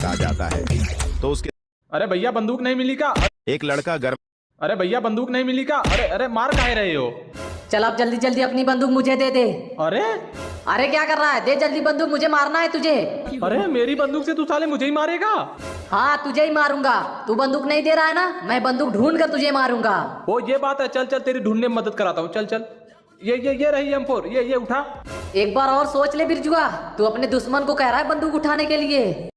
आ जाता है तो उसके अरे भैया बंदूक नहीं मिली का? एक लड़का घर अरे भैया बंदूक नहीं मिली का? अरे अरे मार काहे रहे हो? चल अब जल्दी जल्दी अपनी बंदूक मुझे दे दे। अरे अरे क्या कर रहा है? दे जल्दी बंदूक, मुझे मारना है तुझे। अरे मेरी बंदूक से तू साले मुझे ही मारेगा? हाँ तुझे ही मारूंगा। तू बंदूक नहीं दे रहा है ना, मैं बंदूक ढूंढ कर तुझे मारूंगा। वो ये बात है, चल चल तेरी ढूंढने में मदद कराता हूँ। चल चल ये रही M4, ये उठा। एक बार और सोच ले बिरजुआ, तू अपने दुश्मन को कह रहा है बंदूक उठाने के लिए।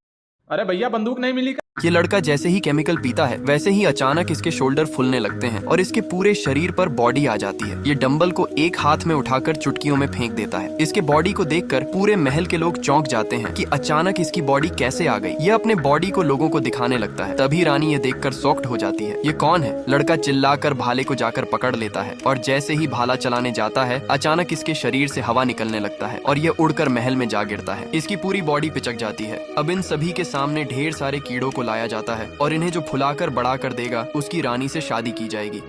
अरे भैया बंदूक नहीं मिली का? ये लड़का जैसे ही केमिकल पीता है वैसे ही अचानक इसके शोल्डर फूलने लगते हैं और इसके पूरे शरीर पर बॉडी आ जाती है। ये डंबल को एक हाथ में उठाकर चुटकियों में फेंक देता है। इसके बॉडी को देखकर पूरे महल के लोग चौंक जाते हैं कि अचानक इसकी बॉडी कैसे आ गई। ये अपने बॉडी को लोगों को दिखाने लगता है। तभी रानी ये देखकर शॉक्ड हो जाती है। ये कौन है? लड़का चिल्लाकर भाले को जाकर पकड़ लेता है और जैसे ही भाला चलाने जाता है अचानक इसके शरीर से हवा निकलने लगता है और ये उड़कर महल में जा गिरता है। इसकी पूरी बॉडी पिचक जाती है। अब इन सभी के सामने ढेर सारे कीड़ों को लाया जाता है और इन्हें जो फुलाकर बड़ा कर देगा उसकी रानी से शादी की जाएगी।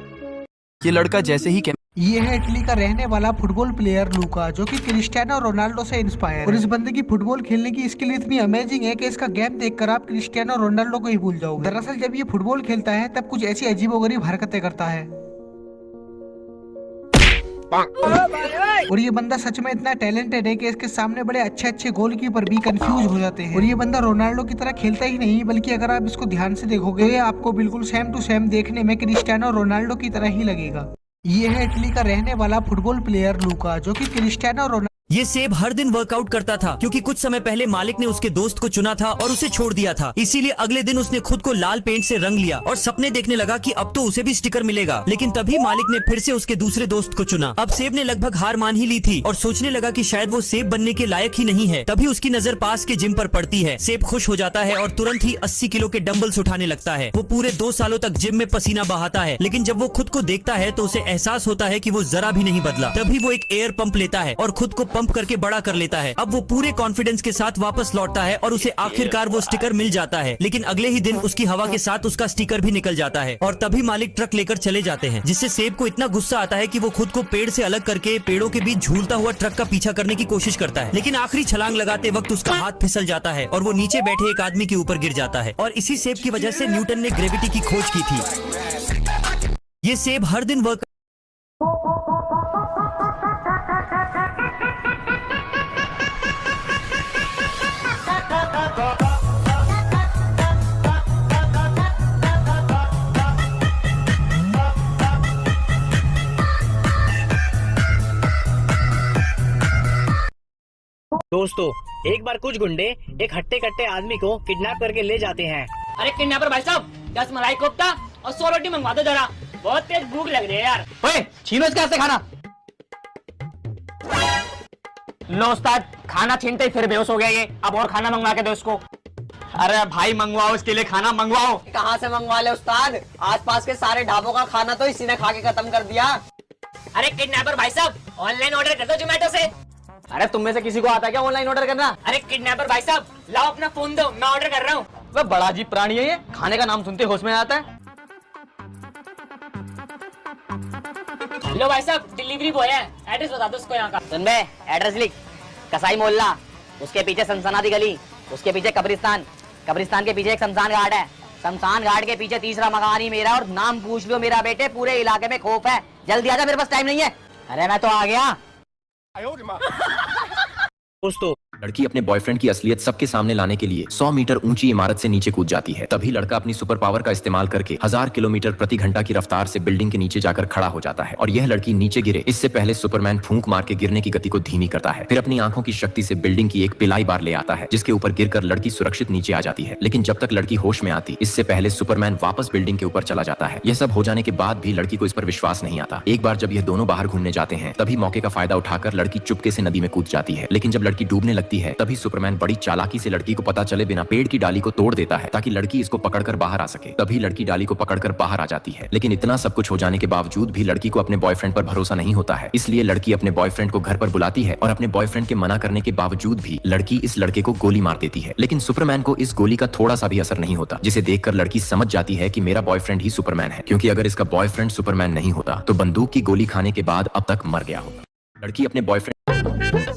ये लड़का जैसे ही ये है इटली का रहने वाला फुटबॉल प्लेयर लूका, जो कि क्रिस्टियानो रोनाल्डो से इंस्पायर है। और इस बंदे की फुटबॉल खेलने की स्किल इतनी अमेजिंग है कि इसका गेम देखकर आप क्रिस्टियानो रोनाल्डो को ही भूल जाओगे। दरअसल जब ये फुटबॉल खेलता है तब कुछ ऐसी अजीबोगरीब हरकतें करता है और ये बंदा सच में इतना टैलेंटेड है कि इसके सामने बड़े अच्छे अच्छे गोलकीपर भी कंफ्यूज हो जाते हैं। और ये बंदा रोनाल्डो की तरह खेलता ही नहीं, बल्कि अगर आप इसको ध्यान से देखोगे आपको बिल्कुल सेम टू सेम देखने में क्रिस्टियानो रोनाल्डो की तरह ही लगेगा। ये है इटली का रहने वाला फुटबॉल प्लेयर लूका, जो कि क्रिस्टियानो रोनाल्डो। ये सेब हर दिन वर्कआउट करता था क्योंकि कुछ समय पहले मालिक ने उसके दोस्त को चुना था और उसे छोड़ दिया था। इसीलिए अगले दिन उसने खुद को लाल पेंट से रंग लिया और सपने देखने लगा कि अब तो उसे भी स्टिकर मिलेगा। लेकिन तभी मालिक ने फिर से उसके दूसरे दोस्त को चुना। अब सेब ने लगभग हार मान ही ली थी और सोचने लगा कि शायद वो सेब बनने के लायक ही नहीं है। तभी उसकी नजर पास के जिम पर पड़ती है। सेब खुश हो जाता है और तुरंत ही 80 किलो के डंबल्स उठाने लगता है। वो पूरे 2 सालों तक जिम में पसीना बहाता है, लेकिन जब वो खुद को देखता है तो उसे एहसास होता है कि वो जरा भी नहीं बदला। तभी वो एक एयर पंप लेता है और खुद को पंप करके बड़ा कर लेता है। अब वो पूरे कॉन्फिडेंस के साथ वापस लौटता है और उसे आखिरकार वो स्टिकर मिल जाता है। लेकिन अगले ही दिन उसकी हवा के साथ उसका स्टिकर भी निकल जाता है और तभी मालिक ट्रक लेकर चले जाते हैं, जिससे सेब को इतना गुस्सा आता है कि वो खुद को पेड़ से अलग करके पेड़ों के बीच झूलता हुआ ट्रक का पीछा करने की कोशिश करता है। लेकिन आखिरी छलांग लगाते वक्त उसका हाथ फिसल जाता है और वो नीचे बैठे एक आदमी के ऊपर गिर जाता है। और इसी सेब की वजह से न्यूटन ने ग्रेविटी की खोज की थी। ये सेब हर दिन वर्क दोस्तों, एक बार कुछ गुंडे एक हट्टे कट्टे आदमी को किडनैप करके ले जाते हैं। अरे किडनैपर भाई साहब, 10 मलाई कोफ्ता और 100 रोटी मंगवा दो जरा, बहुत तेज भूख लग रही है यार। ओए, छीनो इसके हाथ से खाना। लो उस्ताद, खाना छीनते ही फिर बेहोश हो गया ये। अब और खाना मंगवा के दो इसको। अरे भाई मंगवाओ, इसके लिए खाना मंगवाओ। कहाँ से मंगवा ले उस्ताद? आसपास के सारे ढाबों का खाना तो इसी ने खा के खत्म कर दिया। अरे किडनैपर भाई साहब, ऑनलाइन ऑर्डर कर दो जोमेटो से। अरे तुम में से किसी को आता है क्या ऑनलाइन ऑर्डर करना? अरे किडनैपर भाई साहब, लाओ अपना फोन दो, मैं ऑर्डर कर रहा हूँ। वह बड़ा अजीब प्राणी है ये, खाने का नाम सुनते होश में आता है। लो भाई साहब, डिलीवरी बॉय है, एड्रेस बता दो उसको यहाँ का। सुन बे, एड्रेस लिख। कसाई मोहल्ला, उसके पीछे सनसनाती गली, उसके पीछे कब्रिस्तान, कब्रिस्तान के पीछे एक शमशान घाट है, शमशान घाट के पीछे तीसरा मकान ही मेरा, और नाम पूछ लो मेरा बेटे, पूरे इलाके में खौफ है। जल्दी आजा, मेरे पास टाइम नहीं है। अरे मैं तो आ गया। दोस्तों, लड़की अपने बॉयफ्रेंड की असलियत सबके सामने लाने के लिए 100 मीटर ऊंची इमारत से नीचे कूद जाती है। तभी लड़का अपनी सुपर पावर का इस्तेमाल करके 1000 किलोमीटर प्रति घंटा की रफ्तार से बिल्डिंग के नीचे जाकर खड़ा हो जाता है और यह लड़की नीचे गिरे इससे पहले सुपरमैन फूंक मार के गिरने की गति को धीमी करता है। फिर अपनी आंखों की शक्ति से बिल्डिंग की एक पिलाई बार ले आता है, जिसके ऊपर गिरकर लड़की सुरक्षित नीचे आ जाती है। लेकिन जब तक लड़की होश में आती, इससे पहले सुपरमैन वापस बिल्डिंग के ऊपर चला जाता है। यह सब हो जाने के बाद भी लड़की को इस पर विश्वास नहीं आता। एक बार जब यह दोनों बाहर घूमने जाते हैं, तभी मौके का फायदा उठाकर लड़की चुपके से नदी में कूद जाती है। लेकिन जब लड़की डूबने लगती है, तभी सुपरमैन बड़ी चालाकी से लड़की को पता चले बिना पेड़ की डाली को तोड़ देता है ताकि लड़की इसको पकड़कर बाहर आ सके। तभी लड़की डाली को पकड़कर बाहर आ जाती है। लेकिन इतना सब कुछ हो जाने के बावजूद भी लड़की को अपने बॉयफ्रेंड पर भरोसा नहीं होता है। इसलिए लड़की अपने बॉयफ्रेंड को घर पर बुलाती है और अपने बॉयफ्रेंड के मना करने के बावजूद भी लड़की इस लड़के को गोली मार देती है। लेकिन सुपरमैन को इस गोली का थोड़ा सा भी असर नहीं होता, जिसे देखकर लड़की समझ जाती है कि मेरा बॉयफ्रेंड ही सुपरमैन है, क्योंकि अगर इसका बॉयफ्रेंड सुपरमैन नहीं होता तो बंदूक की गोली खाने के बाद अब तक मर गया होता। लड़की अपने बॉयफ्रेंड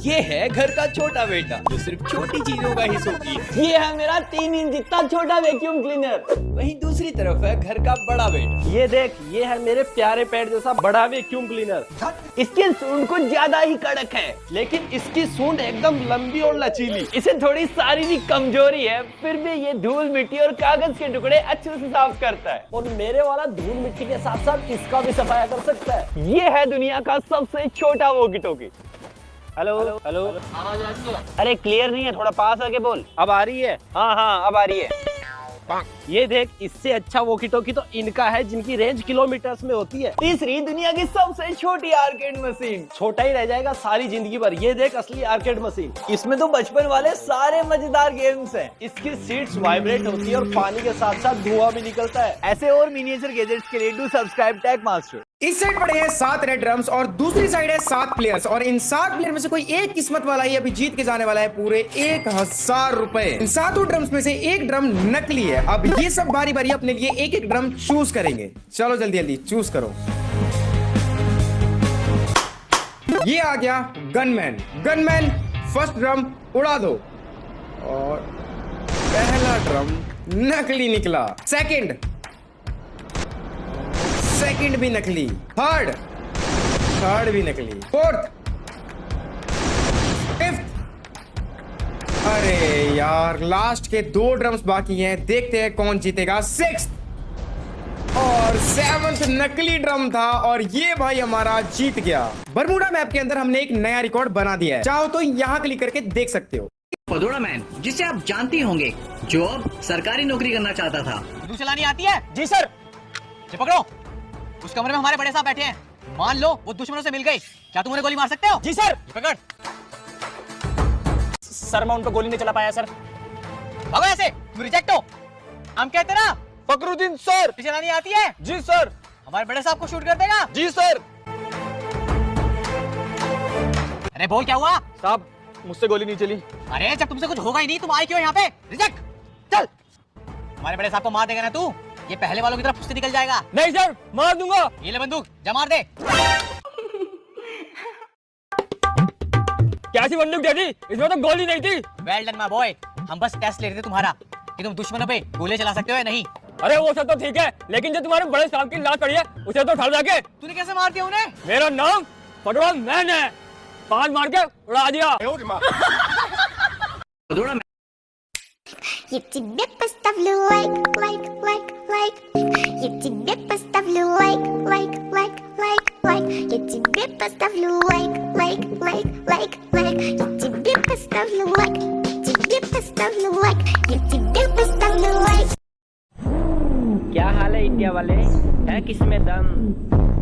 ये है घर का छोटा बेटा जो सिर्फ छोटी चीजों का ही शौकीन है। ये है मेरा 3 इंच जितना छोटा वैक्यूम क्लीनर। वहीं दूसरी तरफ है घर का बड़ा बेटा। ये देख, ये है मेरे प्यारे पेट जैसा बड़ा वैक्यूम क्लीनर। इसकी सूंड कुछ ज्यादा ही कड़क है, लेकिन इसकी सूंड एकदम लंबी और लचीली। इसे थोड़ी शारीरिक कमजोरी है, फिर भी ये धूल मिट्टी और कागज के टुकड़े अच्छे से साफ करता है। और मेरे वाला धूल मिट्टी के साथ साथ इसका भी सफाया कर सकता है। ये है दुनिया का सबसे छोटा वॉकी टॉकी। हेलो हेलो, अरे क्लियर नहीं है, थोड़ा पास आके बोल। अब आ रही है? हाँ अब आ रही है। ये देख, इससे अच्छा वॉकी टॉकी तो इनका है जिनकी रेंज किलोमीटर्स में होती है। तीसरी दुनिया की सबसे छोटी आर्केड मशीन। छोटा ही रह जाएगा सारी जिंदगी भर। ये देख असली आर्केड मशीन। इसमें तो बचपन वाले सारे मजेदार गेम्स हैं। इसकी सीट्स वाइब्रेट होती है और पानी के साथ साथ धुआं भी निकलता है। ऐसे और मिनिएचर गैजेट्स के लिए डू सब्सक्राइब टेक मास्टर। इस साइड पड़े हैं 7 रेड ड्रम्स और दूसरी साइड है 7 प्लेयर्स, और इन 7 प्लेयर में से कोई एक किस्मत वाला ही अभी जीत के जाने वाला है पूरे 1000 रुपए। इन 7 ड्रम्स में से एक ड्रम नकली है। अब ये सब बारी बारी अपने लिए एक एक ड्रम चूज करेंगे। चलो जल्दी जल्दी चूज करो। ये आ गया गनमैन। गनमैन फर्स्ट ड्रम उड़ा दो, और पहला ड्रम नकली निकला। सेकंड भी नकली। थर्ड भी नकली। Fourth, fifth. अरे यार, लास्ट के 2 ड्रम्स बाकी हैं, देखते हैं कौन जीतेगा। 6th और 7th नकली ड्रम था, और ये भाई हमारा जीत गया। बरमूडा मैप के अंदर हमने एक नया रिकॉर्ड बना दिया है, चाहो तो यहाँ क्लिक करके देख सकते हो। पदोड़ा मैन, जिसे आप जानती होंगे, जो अब सरकारी नौकरी करना चाहता था। बंदूक चलानी आती है? जी सर। पकड़ो, उस कमरे में हमारे बड़े साहब बैठे हैं। मान लो वो दुश्मनों से मिल गई, क्या तुम उन्हें गोली मार सकते हो? जी सर। पकड़। सर मैं उन पर गोली नहीं चला पाया सर। भागो ऐसे, तुम रिजेक्ट हो। हम कहते ना फकरुद्दीन सर। चलानी आती है? जी सर। हमारे बड़े साहब को शूट कर देगा? जी सर। अरे बोल, क्या हुआ? साहब मुझसे गोली नहीं चली। अरे जब तुमसे कुछ होगा ही नहीं, तुम आए क्यों यहाँ पे? रिजेक्ट। चल, हमारे बड़े साहब को मार देगा ना तू, ये पहले वालों की तरफ से निकल जाएगा। नहीं सर, मार दूंगा। ये ले बंदूक, जा मार दे। कैसी बंदूक दे दी? इसमें तो गोली नहीं थी। वेल डन माय बॉय, हम बस टेस्ट ले रहे थे तुम्हारा कि तुम दुश्मनों पे गोली चला सकते हो या नहीं। अरे वो सब तो ठीक है, लेकिन जो तुम्हारे बड़े साहब की लाश पड़ी है उसे तो उठा जाके। तूने कैसे मार दिया उन्हें? मेरा नाम पटवा मैन है, 5 मार के उड़ा दिया। Я тебе поставлю лайк. Я тебе поставлю лайк. Я тебе поставлю лайк. Я тебе поставлю лайк. Я тебе поставлю лайк. क्या हाल है इंडिया वाले? है किसमें दम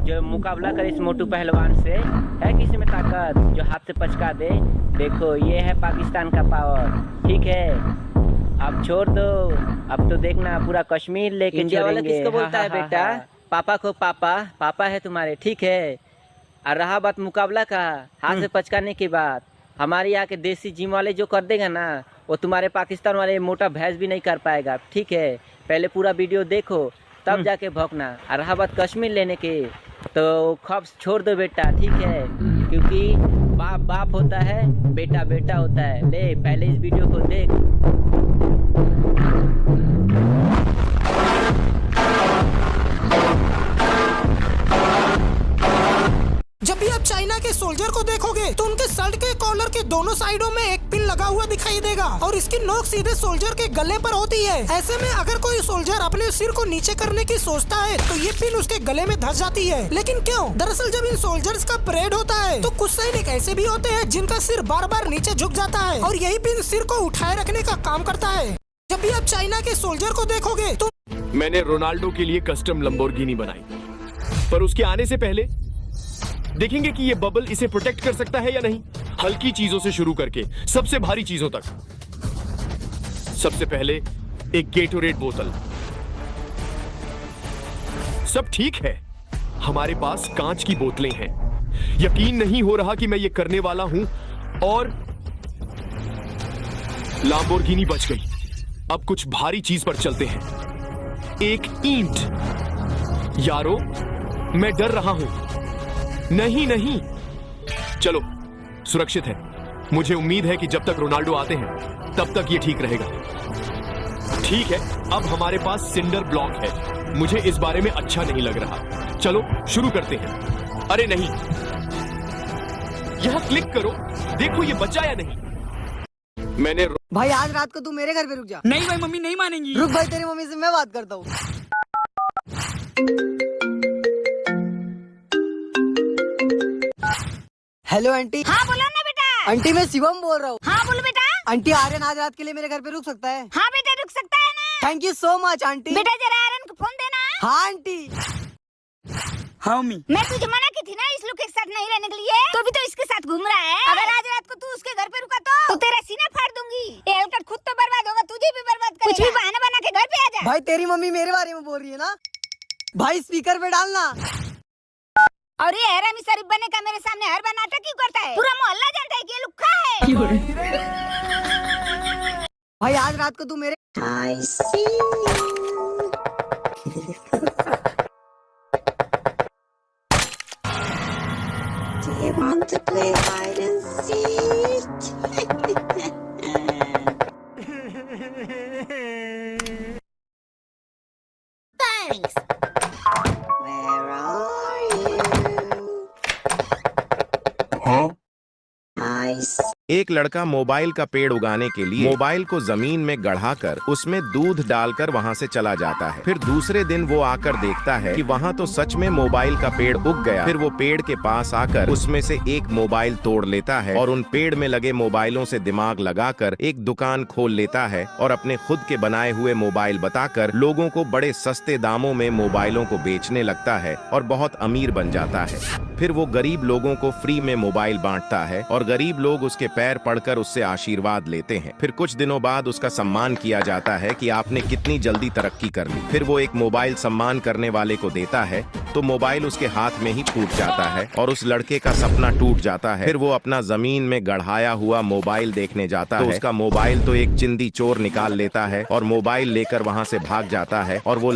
जो मुकाबला करे इस मोटू पहलवान से? है किसमें ताकत जो हाथ से पचका दे? देखो ये है पाकिस्तान का पावर। ठीक है, अब छोड़ दो, अब तो देखना पूरा कश्मीर लेके इंडिया वाला चलेंगे। किसको बोलता है बेटा? पापा को पापा है तुम्हारे, ठीक है। और रहा बात मुकाबला का, हाथ से पचकाने की बात, हमारे यहाँ के देसी जिम वाले जो कर देगा ना, वो तुम्हारे पाकिस्तान वाले मोटा भैंस भी नहीं कर पाएगा। ठीक है, पहले पूरा वीडियो देखो तब जाके भौंकना। और रहा बात कश्मीर लेने की, तो खौफ छोड़ दो बेटा, ठीक है, क्योंकि बाप बाप होता है, बेटा बेटा होता है। ले पहले इस वीडियो को देख। जब भी आप चाइना के सोल्जर को देखोगे तो उनके शर्ट के कॉलर के दोनों साइडों में एक पिन लगा हुआ दिखाई देगा, और इसकी नोक सीधे सोल्जर के गले पर होती है। ऐसे में अगर कोई सोल्जर अपने सिर को नीचे करने की सोचता है तो ये पिन उसके गले में धस जाती है। लेकिन क्यों? दरअसल जब इन सोल्जर्स का परेड होता है तो कुछ सैनिक ऐसे भी होते हैं जिनका सिर बार बार नीचे झुक जाता है, और यही पिन सिर को उठाए रखने का काम करता है। जब भी आप चाइना के सोल्जर को देखोगे तो मैंने रोनाल्डो के लिए कस्टम लंबोर्गिनी बनाई, पर उसके आने से पहले देखेंगे कि ये बबल इसे प्रोटेक्ट कर सकता है या नहीं। हल्की चीजों से शुरू करके सबसे भारी चीजों तक। सबसे पहले एक गेटोरेड बोतल। सब ठीक है, हमारे पास कांच की बोतलें हैं। यकीन नहीं हो रहा कि मैं ये करने वाला हूं, और लैम्बोर्गिनी बच गई। अब कुछ भारी चीज पर चलते हैं। एक ईंट। यारो, मैं डर रहा हूं। नहीं, चलो, सुरक्षित है। मुझे उम्मीद है कि जब तक रोनाल्डो आते हैं तब तक ये ठीक रहेगा। ठीक है, अब हमारे पास सिंडर ब्लॉक है। मुझे इस बारे में अच्छा नहीं लग रहा। चलो शुरू करते हैं। अरे नहीं, यहां क्लिक करो, देखो ये बचा या नहीं। मैंने भाई आज रात को तू मेरे घर पे रुक जा। नहीं भाई, मम्मी नहीं मानेंगी। रुक भाई, तेरी मम्मी से मैं बात करता हूँ। Hello aunty. हाँ बोलो ना बेटा। आंटी मैं शिवम बोल रहा हूँ। हाँ बोलो बेटा। आंटी आर्यन आज रात के लिए मेरे घर पे रुक सकता है? हाँ बेटा रुक सकता है ना। Thank you so much aunty. बेटा जरा आर्यन को फोन देना। हाँ आंटी। हाँ मम्मी। मैं तुझे मना की थी ना इस लोग के साथ नहीं रहने के लिए, तो भी तो इसके साथ घूम रहा है। अगर आज रात को तू उसके घर पे रुका तो तेरा सीना फाड़ दूंगी। ये हलकट खुद तो बर्बाद होगा, तुझे भी बर्बाद करेगा। कुछ भी बहाना बना के घर पे आ जा। भाई तेरी मम्मी मेरे बारे में बोल रही है ना? भाई स्पीकर पे डालना। और ये हैरामी शरीफ बने का मेरे सामने हर बार नाटक क्यों करता है? पूरा मोहल्ला जानता है कि ये लुक्खा है। भाई आज रात को तू मेरे I see Do you want to play hide and seek? Thanks. Where are you? I see. एक लड़का मोबाइल का पेड़ उगाने के लिए मोबाइल को जमीन में गढ़ाकर उसमें दूध डालकर वहां से चला जाता है। फिर दूसरे दिन वो आकर देखता है कि वहां तो सच में मोबाइल का पेड़ उग गया। फिर वो पेड़ के पास आकर उसमें से एक मोबाइल तोड़ लेता है और उन पेड़ में लगे मोबाइलों से दिमाग लगाकर एक दुकान खोल लेता है और अपने खुद के बनाए हुए मोबाइल बताकर लोगों को बड़े सस्ते दामों में मोबाइलों को बेचने लगता है और बहुत अमीर बन जाता है। फिर वो गरीब लोगों को फ्री में मोबाइल बांटता है और गरीब लोग उसके पैर पड़कर उससे आशीर्वाद लेते हैं। फिर कुछ दिनों बाद उसका सम्मान किया जाता है कि आपने कितनी जल्दी तरक्की कर ली। फिर वो एक मोबाइल सम्मान करने वाले को देता है तो मोबाइल उसके हाथ में ही फूट जाता है और उस लड़के का सपना टूट जाता है। फिर वो अपना जमीन में गढ़ाया हुआ मोबाइल देखने जाता है। उसका मोबाइल तो एक चिंदी चोर निकाल लेता है और मोबाइल लेकर वहाँ से भाग जाता है और वो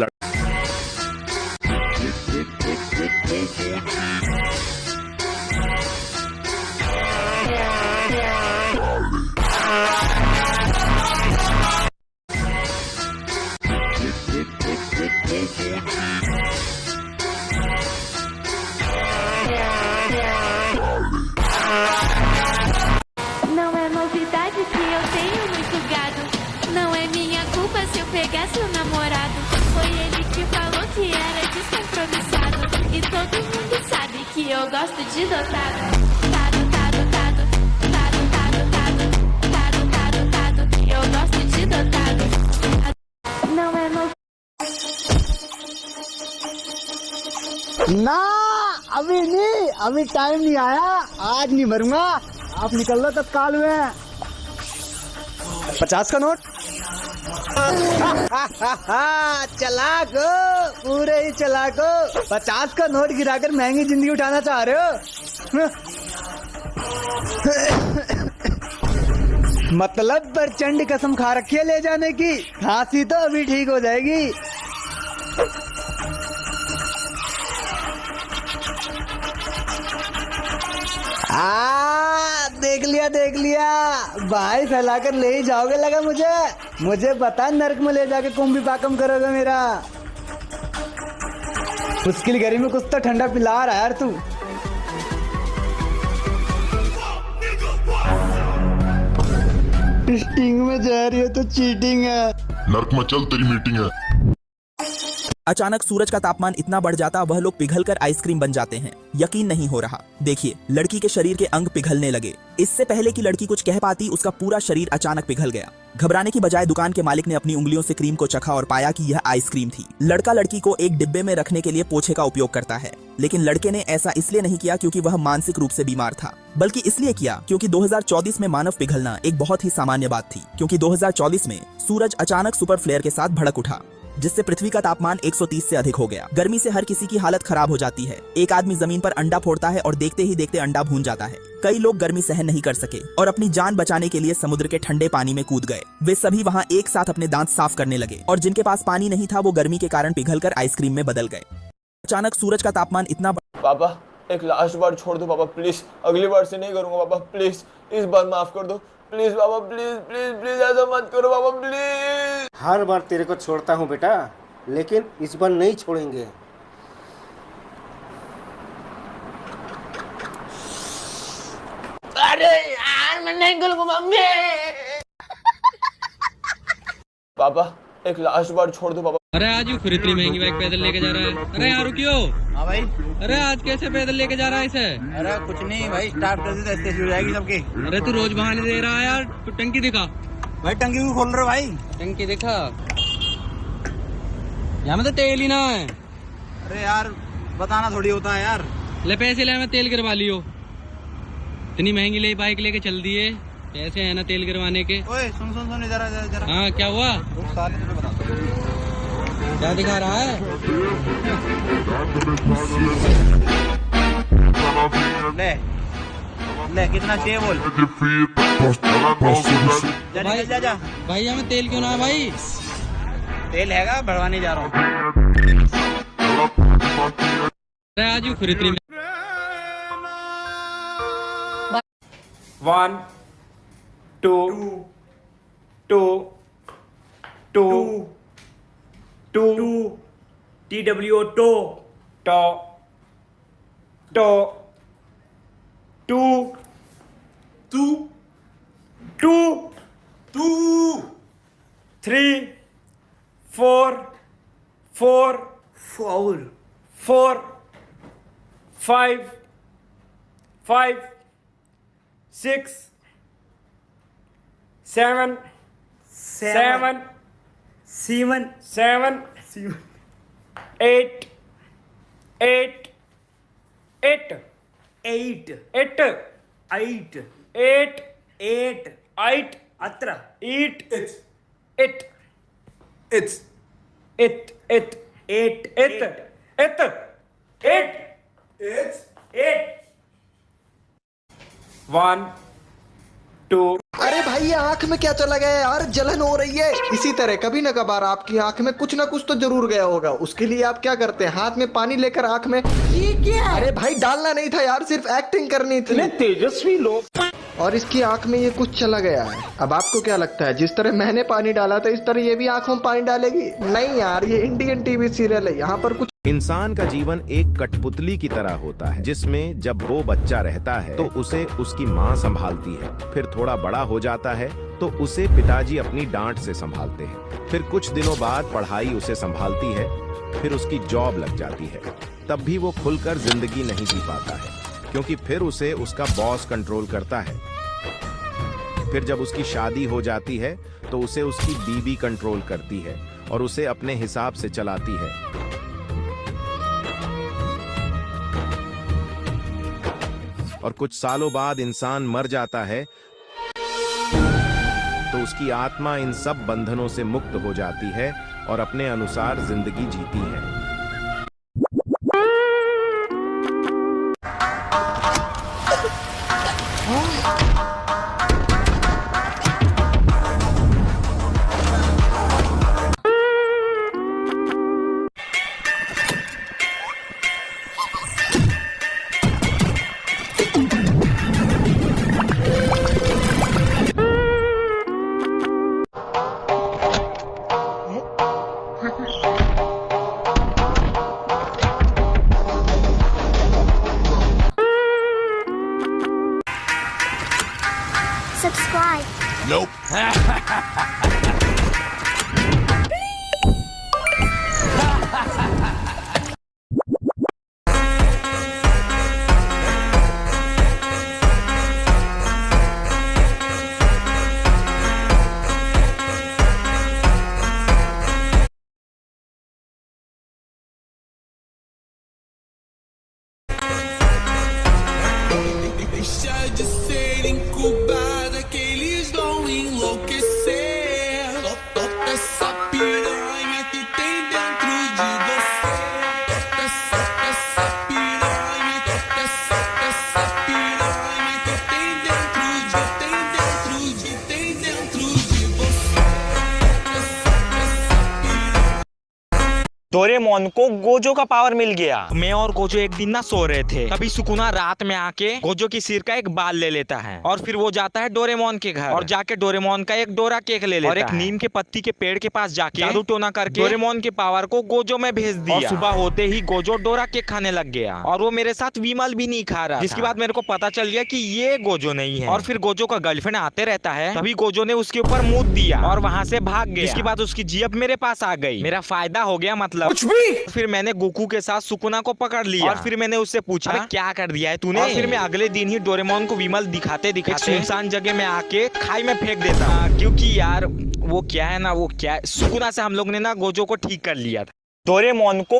Não é novidade que eu tenho muito gado. Não é minha culpa se eu pegar seu namorado. Foi ele que falou que era descompromissado. E todo mundo sabe que eu gosto de dotado. Tado, tado, tado. Tado, tado, tado. Tado, tado, tado. Eu gosto de dotado. Não é novidade. ना अभी नहीं, अभी time नहीं आया। आज नहीं मरूंगा। आप निकल लो तत्काल में। 50 का नोट। चलाक हो, पूरे ही चलाक हो। 50 का नोट गिराकर महंगी जिंदगी उठाना चाह रहे हो? मतलब प्रचंड कसम खा रखी है ले जाने की। खांसी तो अभी ठीक हो जाएगी। देख लिया भाई, फैलाकर ले ही जाओगे लगा मुझे पता नरक में ले जाके कुंभी पाकम करोगे मेरा। मुश्किल घड़ी में कुछ तो ठंडा पिला रहा है यार तू। स्टिंग में जा रही है तो चीटिंग है। नरक में चल, तेरी मीटिंग है। अचानक सूरज का तापमान इतना बढ़ जाता वह लोग पिघलकर आइसक्रीम बन जाते हैं। यकीन नहीं हो रहा। देखिए, लड़की के शरीर के अंग पिघलने लगे। इससे पहले कि लड़की कुछ कह पाती उसका पूरा शरीर अचानक पिघल गया। घबराने की बजाय दुकान के मालिक ने अपनी उंगलियों से क्रीम को चखा और पाया कि यह आइसक्रीम थी। लड़का लड़की को एक डिब्बे में रखने के लिए पोछे का उपयोग करता है, लेकिन लड़के ने ऐसा इसलिए नहीं किया क्योंकि वह मानसिक रूप से बीमार था, बल्कि इसलिए किया क्योंकि 2024 में मानव पिघलना एक बहुत ही सामान्य बात थी। क्योंकि 2024 में सूरज अचानक सुपर फ्लेयर के साथ भड़क उठा, जिससे पृथ्वी का तापमान 130 से अधिक हो गया। गर्मी से हर किसी की हालत खराब हो जाती है। एक आदमी जमीन पर अंडा फोड़ता है और देखते ही देखते अंडा भून जाता है। कई लोग गर्मी सहन नहीं कर सके और अपनी जान बचाने के लिए समुद्र के ठंडे पानी में कूद गए। वे सभी वहां एक साथ अपने दांत साफ करने लगे और जिनके पास पानी नहीं था वो गर्मी के कारण पिघलकर आइसक्रीम में बदल गए। अचानक सूरज का तापमान इतना पापा एक लास्ट बार छोड़ दो पापा प्लीज, अगली बार से नहीं करूंगा पापा प्लीज, इस बार माफ कर दो प्लीज पापा, प्लीज प्लीज प्लीज ऐसा मत करो पापा प्लीज। हर बार तेरे को छोड़ता हूँ बेटा, लेकिन इस बार नहीं छोड़ेंगे। अरे यार मैं नहीं करूंगा मम्मी। पापा एक लास्ट बार छोड़ दो पापा। अरे आज यू फिर इतनी महंगी बाइक पैदल लेके जा रहा है? अरे यार रुकियो। हाँ भाई। अरे आज कैसे पैदल लेके जा रहा है इसे? अरे कुछ नहीं भाई, स्टार्ट कर दे तो हो जाएगी सबकी। अरे तू रोज बहाने दे रहा है यार, तू टंकी दिखा भाई। टंकी क्यों खोल रहे भाई? टंकी दिखा, यहाँ में तो तेल ही ना है। अरे यार बताना थोड़ी होता है यार। ले पैसे ले, मैं तेल गिरवा लियो। इतनी महंगी ले बाइक लेके चल दिए, पैसे है ना तेल गिरवाने के। ओए सुन सुन सुन इधर इधर। हाँ क्या हुआ? क्या दिखा रहा है? ले कितना चाहिए बोल। भाई जा भाई, हमें तेल क्यों ना है भाई? तेल हैगा, भरवाने जा रहा हूँ। आज यू खरीद 1 2 2 2 2 TWO टो टो टो 2 2 2 2 3 4 4 4 4 5 5 6 7 7 7 7 8 8 8 8 8 8 8 8 8 अत्र 8 it it it's it it 8 it it 8 it's 8 1 2। अरे भाई ये आंख में क्या चला गया यार, जलन हो रही है। इसी तरह कभी न कभार आपकी आंख में कुछ ना कुछ तो जरूर गया होगा। उसके लिए आप क्या करते हैं, हाथ में पानी लेकर आंख में ये क्या? अरे भाई डालना नहीं था यार, सिर्फ एक्टिंग करनी थी। तेजस्वी लोग। और इसकी आंख में ये कुछ चला गया है। अब आपको क्या लगता है, जिस तरह मैंने पानी डाला था इस तरह ये भी आंखों में पानी डालेगी? नहीं यार, ये इंडियन टीवी सीरियल है, यहाँ पर कुछ। इंसान का जीवन एक कठपुतली की तरह होता है, जिसमें जब वो बच्चा रहता है तो उसे उसकी माँ संभालती है, फिर थोड़ा बड़ा हो जाता है तो उसे पिताजी अपनी डांट से संभालते हैं, फिर कुछ दिनों बाद पढ़ाई उसे संभालती है, फिर उसकी जॉब लग जाती है, तब भी वो खुलकर जिंदगी नहीं जी पाता है, क्योंकि फिर उसे उसका बॉस कंट्रोल करता है। फिर जब उसकी शादी हो जाती है तो उसे उसकी बीवी कंट्रोल करती है और उसे अपने हिसाब से चलाती है। और कुछ सालों बाद इंसान मर जाता है तो उसकी आत्मा इन सब बंधनों से मुक्त हो जाती है और अपने अनुसार जिंदगी जीती है। Subscribe. Nope. Já de ser incubada que eles vão enlouquecer. Doraemon को गोजो का पावर मिल गया। मैं और गोजो एक दिन ना सो रहे थे, तभी सुकुना रात में आके गोजो की सिर का एक बाल ले लेता है और फिर वो जाता है डोरेमोन के घर और जाके डोरेमोन का एक डोरा केक ले लेता और एक नीम के पत्ती के पेड़ के पास जाके जादू टोना करके डोरेमोन के पावर को गोजो में भेज दिया। और सुबह होते ही गोजो डोरा केक खाने लग गया और वो मेरे साथ विमल भी नहीं खा रहा। जिसके बाद मेरे को पता चल गया कि ये गोजो नहीं है। और फिर गोजो का गर्लफ्रेंड आते रहता है, तभी गोजो ने उसके ऊपर मुंह दिया और वहाँ से भाग गया। जिसके बाद उसकी जीभ मेरे पास आ गई, मेरा फायदा हो गया मतलब कुछ भी। फिर मैंने गोकू के साथ सुकुना को पकड़ लिया और फिर मैंने उससे पूछा क्या कर दिया है तूने। और फिर मैं अगले दिन ही डोरेमोन को विमल दिखाते दिखाते सुनसान जगह में आके खाई में फेंक देता क्योंकि यार वो क्या है ना, वो क्या है, सुकुना से हम लोग ने ना गोजो को ठीक कर लिया था। डोरेमोन को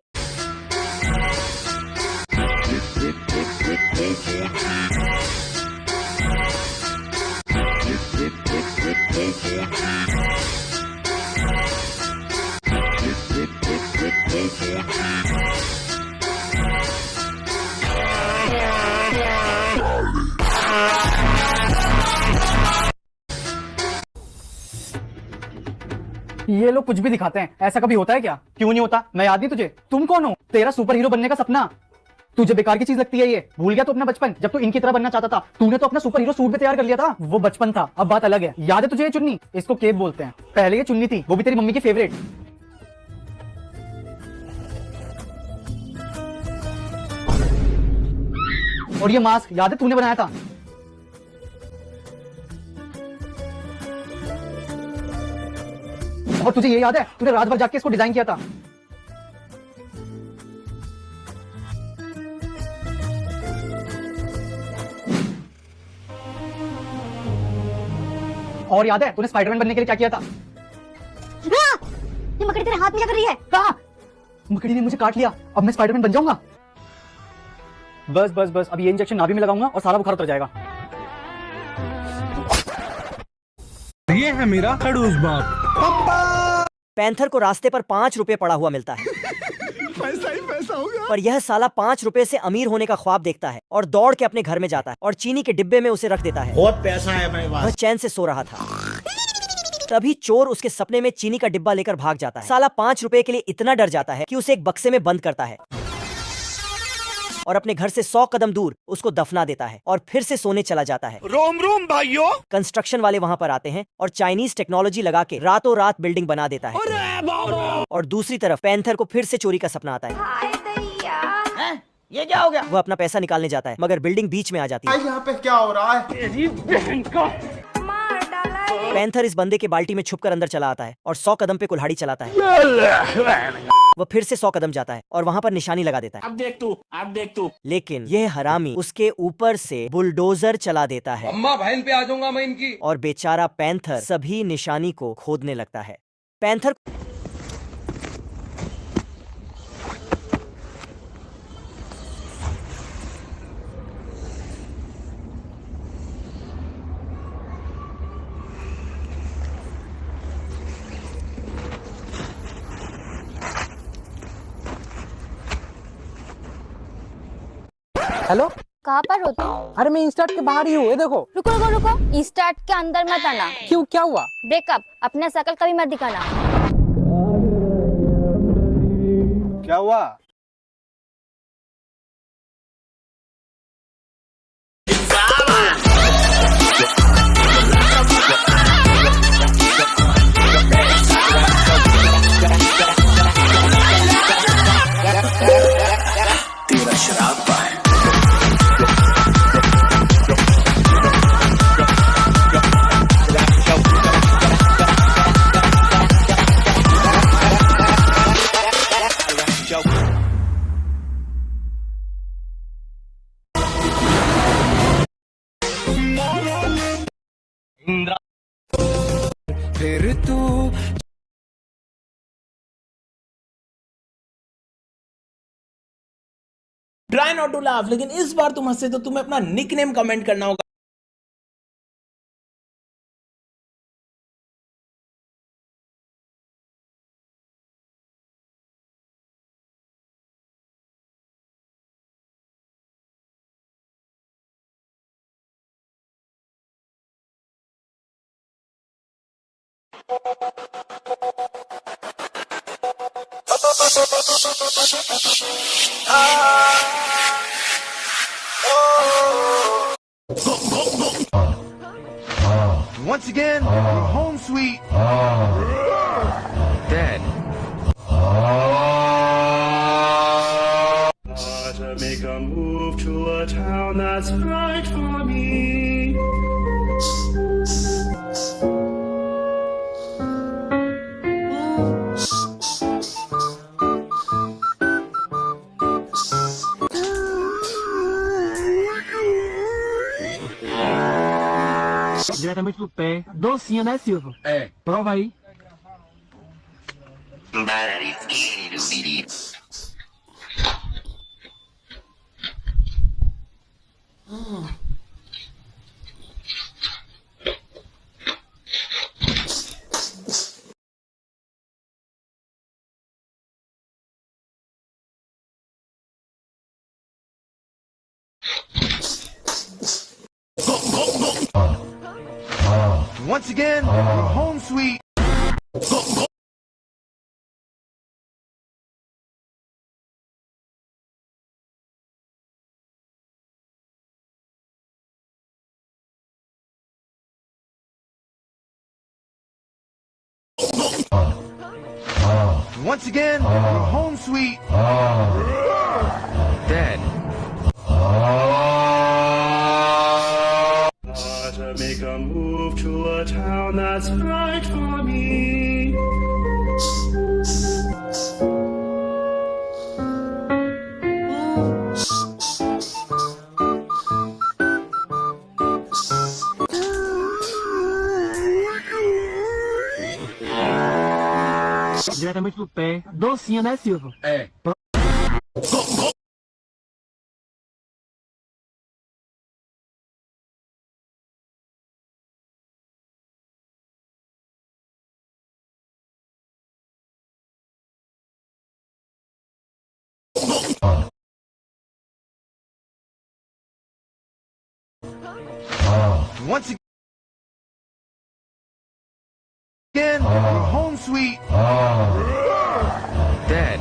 ये लोग कुछ भी दिखाते हैं, ऐसा कभी होता है क्या? क्यों नहीं होता? मैं याद नहीं तुझे? तुम कौन हो? तेरा सुपर हीरो बनने का सपना तुझे बेकार की चीज लगती है? ये भूल गया तू अपना बचपन, जब तू इनकी तरह बनना चाहता था? तूने तो अपना सुपर हीरो सूट भी तैयार कर लिया था। वो बचपन था, अब बात अलग है। याद है तुझे ये चुन्नी? इसको केप बोलते हैं। पहले ये चुन्नी थी, वो भी तेरी मम्मी की फेवरेट। और ये मास्क याद है तूने बनाया था? और तुझे ये याद है तूने रात भर जाके इसको डिजाइन किया था? और याद है तूने स्पाइडरमैन बनने के लिए क्या किया था? ये मकड़ी तेरे हाथ में क्या कर रही है? कहाँ? मकड़ी ने मुझे काट लिया, अब मैं स्पाइडरमैन बन जाऊंगा। बस बस बस, अब ये इंजेक्शन नाभि में लगाऊंगा और सारा बुखार उतर जाएगा। ये है मेरा खड़ूस बाप। पैंथर को रास्ते पर 5 रुपए पड़ा हुआ मिलता है। पैसा ही पैसा होगा। पर यह साला 5 रुपए से अमीर होने का ख्वाब देखता है और दौड़ के अपने घर में जाता है और चीनी के डिब्बे में उसे रख देता है। बहुत पैसा है मेरे पास। वह चैन से सो रहा था, तभी चोर उसके सपने में चीनी का डिब्बा लेकर भाग जाता है। साला 5 रुपए के लिए इतना डर जाता है कि उसे एक बक्से में बंद करता है और अपने घर से 100 कदम दूर उसको दफना देता है और फिर से सोने चला जाता है। रोम रोम भाइयों। कंस्ट्रक्शन वाले वहाँ पर आते हैं और चाइनीज टेक्नोलॉजी लगा के रातों रात बिल्डिंग बना देता है। और दूसरी तरफ पैंथर को फिर से चोरी का सपना आता है। ये क्या हो गया? वह अपना पैसा निकालने जाता है मगर बिल्डिंग बीच में आ जाती है। यहाँ पे क्या हो रहा है? पैंथर इस बंदे के बाल्टी में छुपकर अंदर चला आता है और 100 कदम पे कुल्हाड़ी चलाता है। वह फिर से 100 कदम जाता है और वहाँ पर निशानी लगा देता है। अब देख तू। लेकिन यह हरामी उसके ऊपर से बुलडोजर चला देता है। अम्मा बहन पे आ जाऊंगा मैं इनकी। और बेचारा पैंथर सभी निशानी को खोदने लगता है। पैंथर हेलो, कहाँ पर हो तुम? अरे मैं इंस्टार्ट के बाहर ही हूँ, ये देखो। रुको रुको रुको, स्टार्ट के अंदर मत आना। क्यों, क्या हुआ? ब्रेकअप, अपना शकल कभी मत दिखाना। क्या हुआ? तेरा शराब पाए। फिर तू ट्राई नॉट टू लाफ, लेकिन इस बार तुम हंसे तो तुम्हें अपना निकनेम कमेंट करना होगा। Once again, home sweet. Dead. To make a move to a town that's right for me. Diretamente do pé. Docinho, né, Silvio? É. Prova aí. Once again, home sweet. Once again, home sweet. Dead. To make a move to a town that's right for me. Diretamente do pé. Docinho, né, Silvio? É. Once again, home sweet. Dead.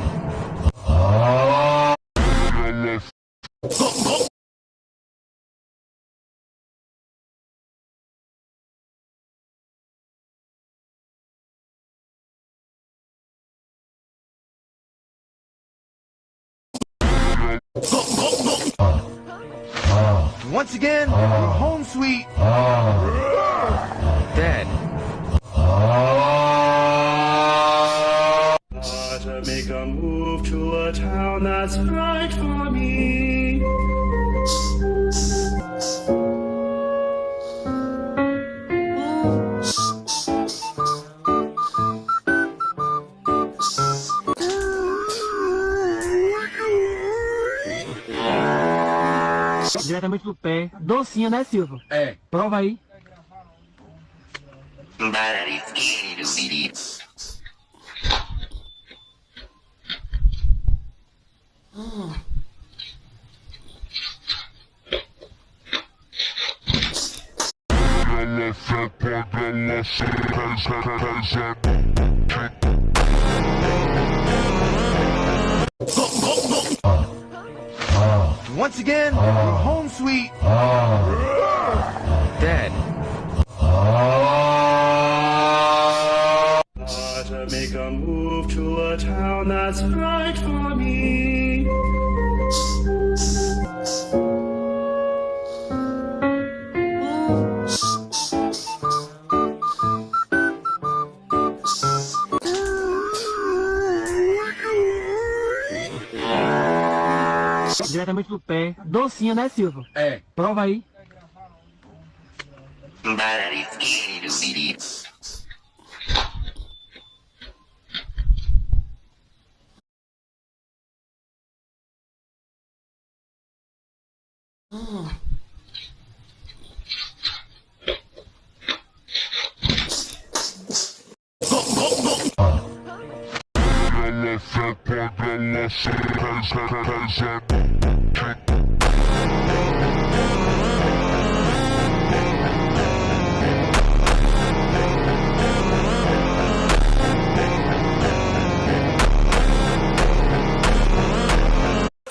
Once again, home sweet. Dead. To make a move to a town that's right for me. Diretamente do pé. Docinho, né, Silvio? É. Prova aí. Once again, home sweet. Dead. To make a move to a town that's right for me. Diretamente do pé. Docinho, né, Silvio? É. Prova aí.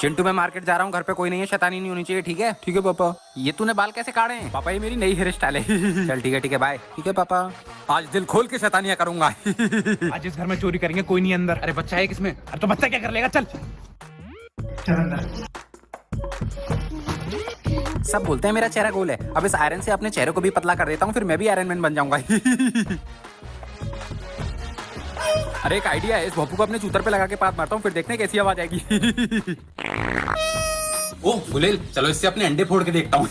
Chintu मैं market जा रहा हूँ, घर पे कोई नहीं है, शैतानी नहीं होनी चाहिए, ठीक है? ठीक है पापा। ये तूने बाल कैसे काटे हैं? पापा ये मेरी नई हेयर स्टाइल है। चल ठीक है बाय। ठीक है पापा, आज दिल खोल के शैतानियां करूंगा। आज इस घर में चोरी करेंगे, कोई नहीं अंदर। अरे बच्चा है किसमें? अरे तो बच्चा क्या कर लेगा, चल चल अंदर। सब बोलते हैं मेरा चेहरा गोल है, अब इस आयरन से अपने चेहरे को भी पतला कर देता हूँ, फिर मैं भी आयरन मैन बन जाऊंगा। अरे एक आइडिया है, इस भोपू को अपने चूतर पे लगा के पात मारता हूँ, फिर देखते हैं कैसी आवाज आएगी। ओ गुलेल, चलो इससे अपने अंडे फोड़ के देखता हूँ।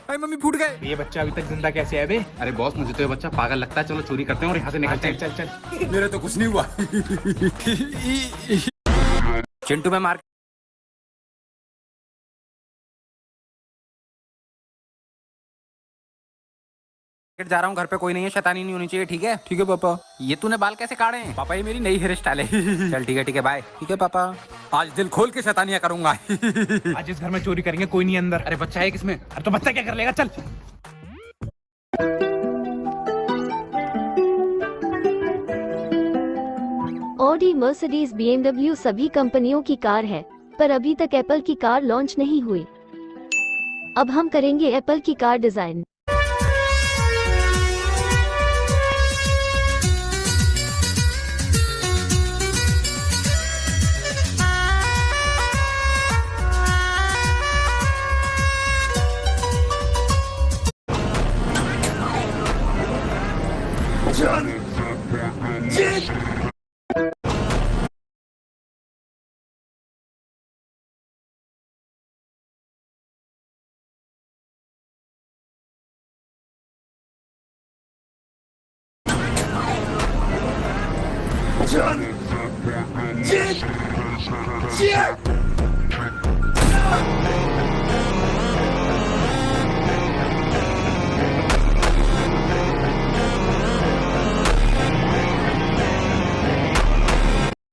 अरे मम्मी फूट गए। ये बच्चा अभी तक जिंदा कैसे है बे? अरे बॉस मुझे तो ये बच्चा पागल लगता है, चलो चोरी करते हैं और यहाँ से निकलते हैं। चल चल चल। मेरे तो कुछ नहीं हुआ। चिंटू मैं मार्केट जा रहा हूँ, घर पे कोई नहीं है, शैतानी नहीं होनी चाहिए, ठीक है? ठीक है पापा। ये तूने बाल कैसे काटे हैं? पापा ये मेरी नई हेयर स्टाइल है। चल ठीक है बाय। ठीक है पापा, आज दिल खोल के शैतानियां करूंगा। आज इस घर में चोरी करेंगे, कोई नहीं अंदर। अरे बच्चा है किसमें? अरे तो बच्चा क्या कर लेगा, चल। ऑडी, मर्सिडीज, BMW सभी कंपनियों की कार है, पर अभी तक एप्पल की कार लॉन्च नहीं हुई। अब हम करेंगे एप्पल की कार डिजाइन।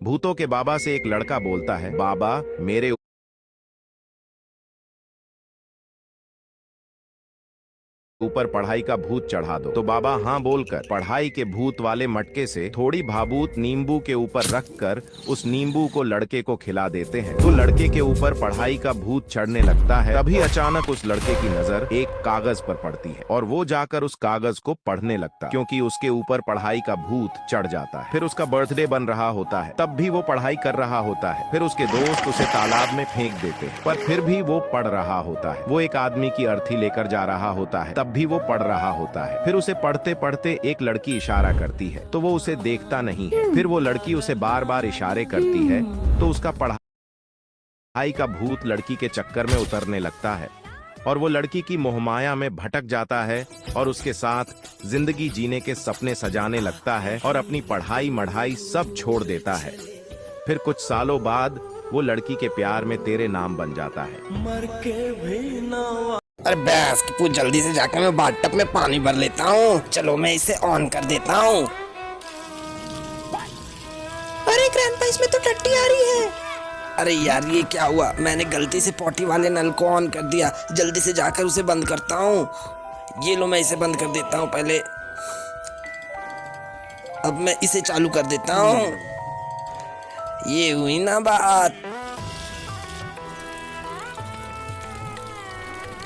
भूतों के बाबा से एक लड़का बोलता है, बाबा मेरे ऊपर पढ़ाई का भूत चढ़ा दो। तो बाबा हाँ बोलकर पढ़ाई के भूत वाले मटके से थोड़ी भाबूत नींबू के ऊपर रखकर उस नींबू को लड़के को खिला देते हैं। तो लड़के के ऊपर पढ़ाई का भूत चढ़ने लगता है। तभी अचानक उस लड़के की नजर एक कागज पर पड़ती है और वो जाकर उस कागज को पढ़ने लगता है, क्योंकि उसके ऊपर पढ़ाई का भूत चढ़ जाता है। फिर उसका बर्थडे बन रहा होता है, तब भी वो पढ़ाई कर रहा होता है। फिर उसके दोस्त उसे तालाब में फेंक देते हैं, पर फिर भी वो पढ़ रहा होता है। वो एक आदमी की अर्थी लेकर जा रहा होता है, तब भी वो पढ़ रहा होता है। फिर उसे पढ़ते पढ़ते एक लड़की इशारा करती है, तो वो उसे देखता नहीं है। फिर वो लड़की उसे बार बार इशारे करती है, तो उसका पढ़ाई का भूत लड़की के चक्कर में उतरने लगता है और वो लड़की की मोहमाया में भटक जाता है और उसके साथ जिंदगी जीने के सपने सजाने लगता है और अपनी पढ़ाई मढ़ाई सब छोड़ देता है। फिर कुछ सालों बाद वो लड़की के प्यार में तेरे नाम बन जाता है। मर के भी ना। अरे बस तू जल्दी से जाकर मैं बाथटब में पानी भर लेता हूँ। चलो मैं इसे ऑन कर देता हूँ। अरे ग्रैंडपा, इसमें तो टट्टी आ रही है। अरे यार ये क्या हुआ, मैंने गलती से पॉटी वाले नल को ऑन कर दिया। जल्दी से जाकर उसे बंद करता हूँ। ये लो मैं इसे बंद कर देता हूँ पहले। अब मैं इसे चालू कर देता हूँ। ये हुई ना बात।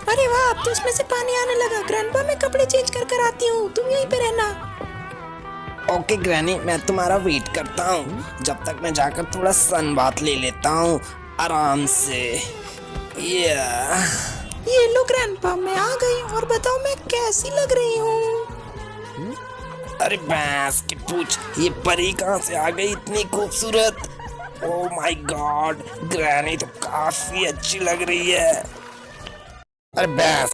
अरे वाह, अब तो इसमें से पानी आने लगा। ग्रैंडपा मैं कपड़े चेंज कर कर आती हूँ, तुम यहीं पे रहना। ओके ग्रैनी, मैं तुम्हारा वेट करता हूँ। जब तक मैं जाकर थोड़ा सन बाथ ले लेता हूँ आराम से। ये लो ग्रैंडपा, मैं आ गई और बताओ मैं कैसी लग रही हूँ। अरे भैंस की पूछ, ये परी कहाँ से आ गई इतनी खूबसूरत? ओह माय गॉड, ग्रैनी तो काफी अच्छी लग रही है। अरे भैंस